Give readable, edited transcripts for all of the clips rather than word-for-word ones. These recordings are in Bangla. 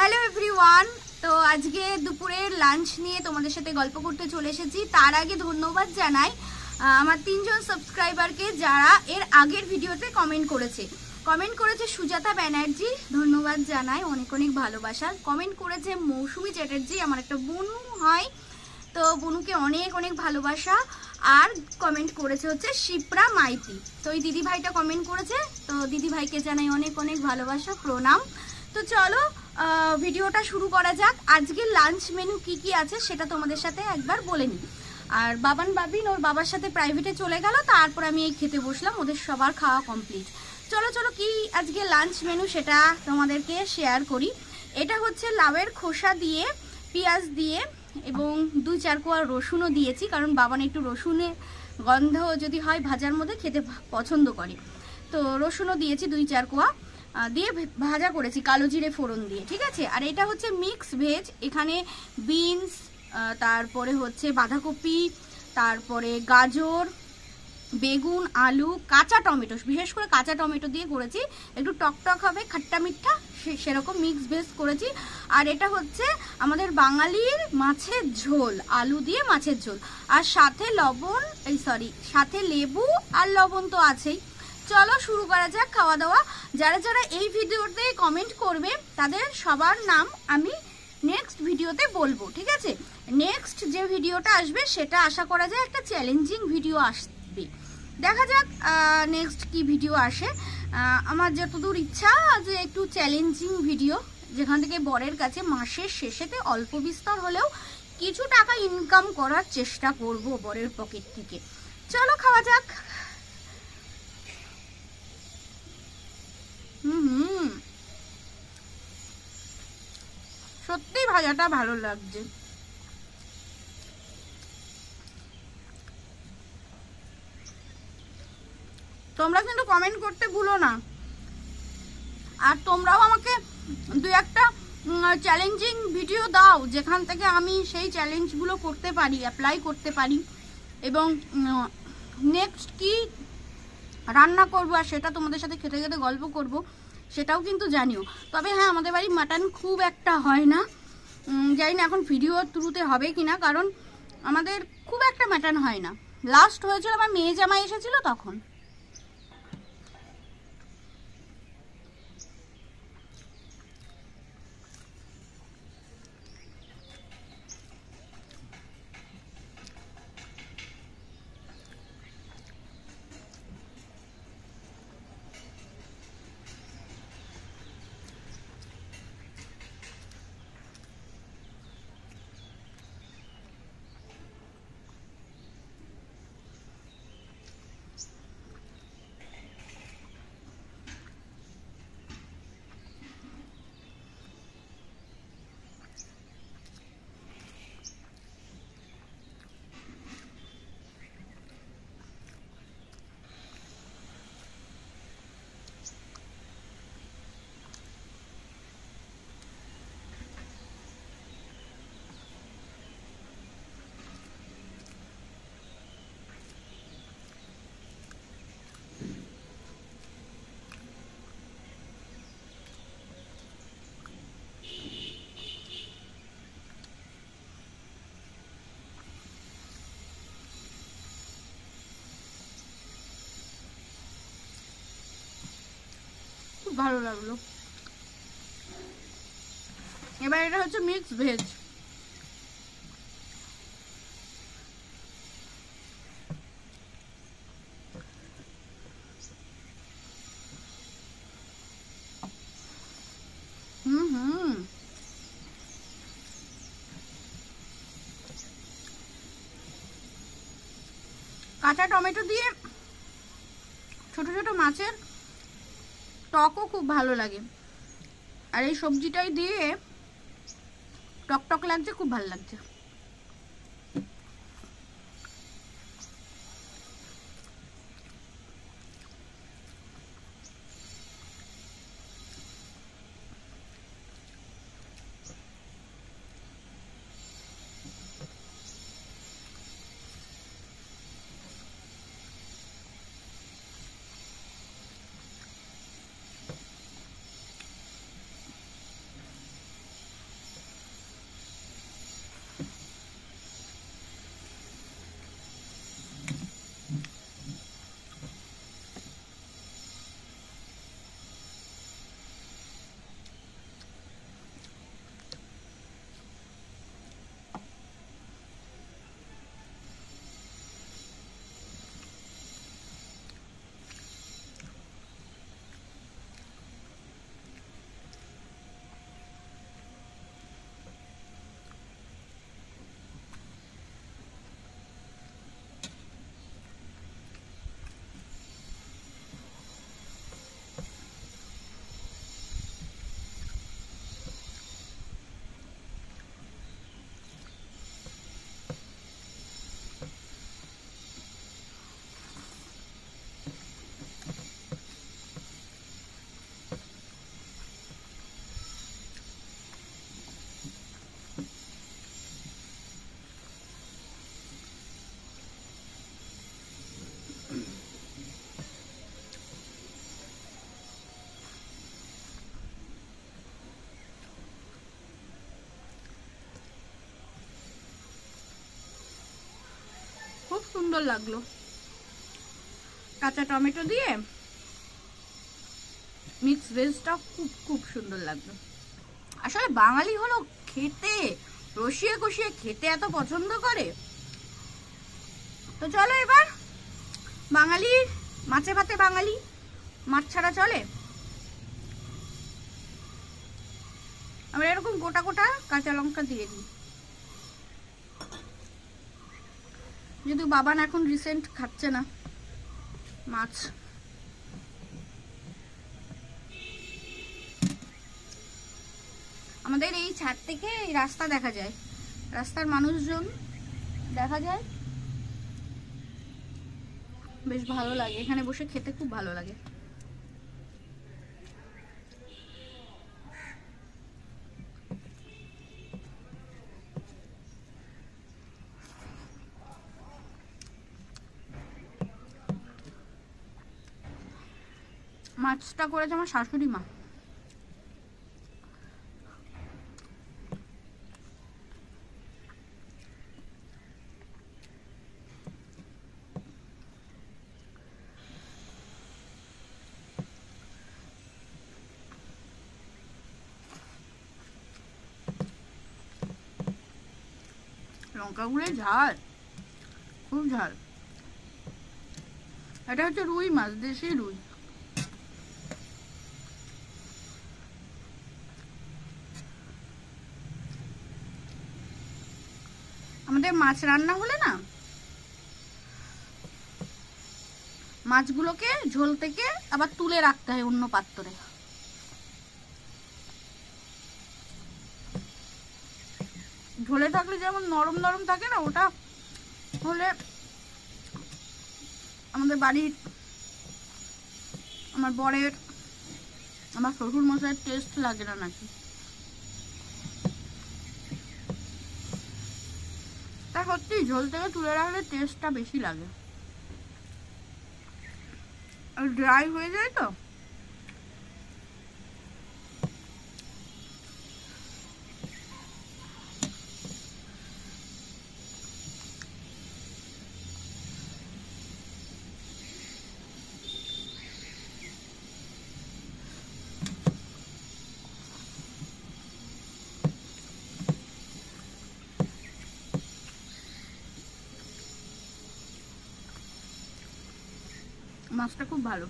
Hello everyone. তো আজকে দুপুরের লাঞ্চ নিয়ে তোমাদের সাথে গল্প করতে চলে এসেছি। তার আগে ধন্যবাদ জানাই আমার 3 জন সাবস্ক্রাইবারকে যারা এর আগের ভিডিওতে কমেন্ট করেছে সুজাতা ব্যানার্জি, ধন্যবাদ জানাই, অনেক অনেক ভালোবাসা। কমেন্ট করেছে মৌসুমী চ্যাটার্জি, আমার একটা বোনু হয়, তো বোনুকে অনেক অনেক ভালোবাসা। আর কমেন্ট করেছে হচ্ছে শিপ্রা মাইতি, তো এই দিদি ভাইটা কমেন্ট করেছে, তো দিদি ভাইকে জানাই অনেক অনেক ভালোবাসা, প্রণাম। তো চলো ভিডিওটা শুরু করা যাক। আজকে লাঞ্চ মেনু কি কি আছে সেটা তোমাদের সাথে একবার বলে নিই। আর বাবিন ওর বাবার সাথে প্রাইভেটে চলে গেল, তারপর আমি এই খেতে বসলাম, ওদের সবার খাওয়া কমপ্লিট। চলো কি আজকে লাঞ্চ মেনু সেটা তোমাদেরকে শেয়ার করি। এটা হচ্ছে লাউয়ের খোসা দিয়ে, পেঁয়াজ দিয়ে এবং 2-4 কোয়া রসুনও দিয়েছি, কারণ বাবান একটু রসুনের গন্ধ যদি হয় ভাজার মধ্যে খেতে পছন্দ করে, তো রসুনও দিয়েছি 2-4 কোয়া দিয়ে ভাজা করেছি কালো জিরে ফোড়ন দিয়ে, ঠিক আছে। আর এটা হচ্ছে মিক্স ভেজ, এখানে বিনস, তারপরে হচ্ছে বাঁধাকপি, তারপরে গাজর, বেগুন, আলু, কাঁচা টমেটো, বিশেষ করে কাঁচা টমেটো দিয়ে করেছি, একটু টকটক হবে, খাট্টা মিঠা সেরকম মিক্স ভেজ করেছি। আর এটা হচ্ছে আমাদের বাঙালির মাছের ঝোল, আলু দিয়ে মাছের ঝোল, আর সাথে সাথে লেবু আর লবণ তো আছেই। চলো শুরু করা যাক খাওয়া দাওয়া। যারা যারা এই ভিডিওতে কমেন্ট করবে তাদের সবার নাম আমি নেক্সট ভিডিওতে বলবো, ঠিক আছে। নেক্সট যে ভিডিওটা আসবে সেটা আশা করা যায় একটা চ্যালেঞ্জিং ভিডিও আসবে, দেখা যাক নেক্সট কি ভিডিও আসে। আমার যতদূর ইচ্ছা যে একটু চ্যালেঞ্জিং ভিডিও, যেখান থেকে বরের কাছে মাসের শেষেতে অল্প বিস্তর হলেও কিছু টাকা ইনকাম করার চেষ্টা করব বরের পকেট থেকে। চলো খাওয়া যাক। সত্যি ভাজাটা ভালো লাগছে। তোমরা কিন্তু কমেন্ট করতে ভুলো না, আর তোমরাও আমাকে 2-1টা চ্যালেঞ্জিং ভিডিও দাও, যেখান থেকে আমি সেই চ্যালেঞ্জগুলো করতে পারি, অ্যাপ্লাই করতে পারি, এবং নেক্সট কি রান্না করবো আর সেটা তোমাদের সাথে খেতে খেতে গল্প করব, সেটাও কিন্তু জানিও। তবে হ্যাঁ, আমাদের বাড়ি মাটন খুব একটা হয় না, জানি না এখন ভিডিও থ্রুতে হবে কিনা, কারণ আমাদের খুব একটা মাটন হয় না। লাস্ট হয়েছিল আমার মেয়ে জামাই এসেছিল তখন। ভালো লাগলো। এবার এটা হচ্ছে মিক্স ভেজ, কাঁচা টমেটো দিয়ে ছোট ছোট মাছের টকও খুব ভালো লাগে, আর এই সবজিটাই দিয়ে টক লাগছে, খুব ভালো লাগছে। সুন্দর লাগলো। কাঁচা টমেটো দিয়ে মিক্স ভেজটা খুব খুব সুন্দর লাগলো। আসলে বাঙালি হলো খেতে রসিয়ে কষিয়ে খেতে এত পছন্দ করে। তো চলো এবার বাঙালি মাছে ভাতে বাঙালি, মাছ ছাড়া চলে। আমরা এরকম গোটা গোটা কাঁচা লঙ্কা দিয়ে দিই। যদিও বাবান এখন রিসেন্ট খাচ্ছে না মাছ। আমাদের এই ছাদ থেকে এই রাস্তা দেখা যায়, রাস্তার মানুষজন দেখা যায়, বেশ ভালো লাগে। এখানে বসে খেতে খুব ভালো লাগে। মাছটা করেছে আমার শাশুড়ি মা। লঙ্কাগুলো ঝাল, খুব ঝাল। এটা হচ্ছে রুই মাছ, দেশি রুই। আমাদের মাছ রান্না হলে না, মাছগুলোকে ঝোল থেকে আবার তুলে রাখতে হয় অন্য পাত্রে। ঝোলে থাকলে যেমন নরম নরম থাকে না, ওটা হলে আমাদের বাড়ির আমার বরের, আমার শ্বশুর মশাইয়ের টেস্ট লাগে না নাকি। তা সত্যি ঝোল থেকে তুলে রাখলে টেস্টটা বেশি লাগে, আর ড্রাই হয়ে যায় তো। মাছটা খুব ভালো।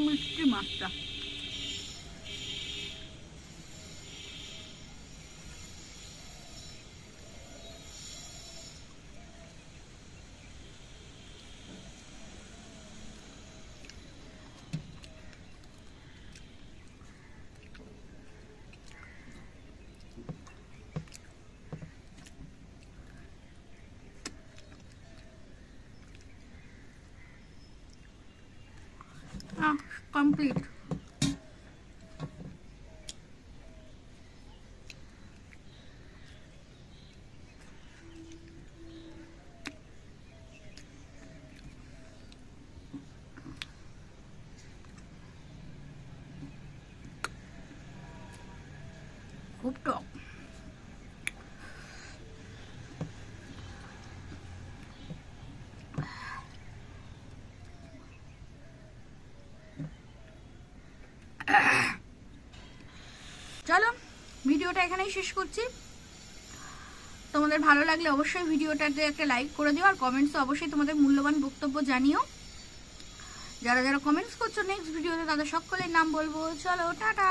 মিষ্টি মাছটা। কমপ্লিট। চলো ভিডিওটা এখানেই শেষ করছি। তোমাদের ভালো লাগলে অবশ্যই ভিডিওটাতে একটা লাইক করে দিও, আর কমেন্টসে অবশ্যই তোমাদের মূল্যবান বক্তব্য জানিও। যারা যারা কমেন্টস করছো নেক্সট ভিডিওতে তাদের সকলের নাম বলবো। চলো টাটা।